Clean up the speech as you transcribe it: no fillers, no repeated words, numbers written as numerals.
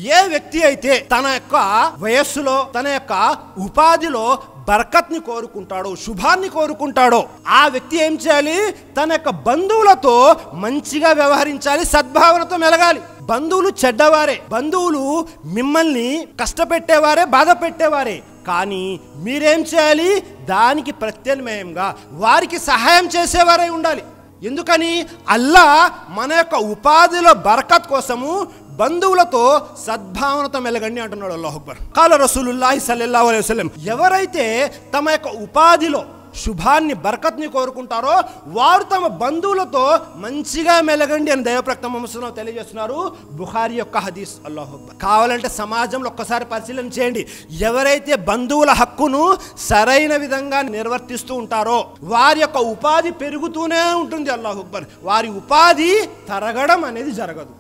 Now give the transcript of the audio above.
ఏ వ్యక్తి అయితే తన యొక్క వయస్సులో తన యొక్క ఉపాధిలో బర్కత్ని కోరుకుంటాడో, శుభాన్ని కోరుకుంటాడో, ఆ వ్యక్తి ఏం చేయాలి? తన యొక్క బంధువులతో మంచిగా వ్యవహరించాలి, సద్భావనతో మెలగాలి. బంధువులు చెడ్డవారే, బంధువులు మిమ్మల్ని కష్టపెట్టేవారే, బాధ పెట్టేవారే. కానీ మీరేం చేయాలి? దానికి ప్రత్యామ్నాయంగా వారికి సహాయం చేసేవారై ఉండాలి. ఎందుకని? అల్లా మన యొక్క ఉపాధిలో బర్కత్ కోసము బంధువులతో సద్భావనతో మెలగండి అంటున్నాడు. అల్లాహు అక్బర్. కాల రసూలుల్లాహి సల్లల్లాహు అలైహి వసల్లం, ఎవరైతే తమ యొక్క ఉపాధిలో శుభాన్ని, బర్కత్ని కోరుకుంటారో వారు తమ బంధువులతో మంచిగా మెలగండి అని దైవప్రవక్త ముహమ్మద్ సల్లల్లాహు అలైహి వసల్లం తెలియజేస్తున్నారు. బుఖారీ యొక్క హదీస్. అల్లాహు అక్బర్. కావాలంటే సమాజంలో ఒక్కసారి పరిశీలన చేయండి. ఎవరైతే బంధువుల హక్కును సరైన విధంగా నిర్వర్తిస్తూ ఉంటారో వారి యొక్క ఉపాధి పెరుగుతూనే ఉంటుంది. అల్లాహు అక్బర్. వారి ఉపాధి తరగడం అనేది జరగదు.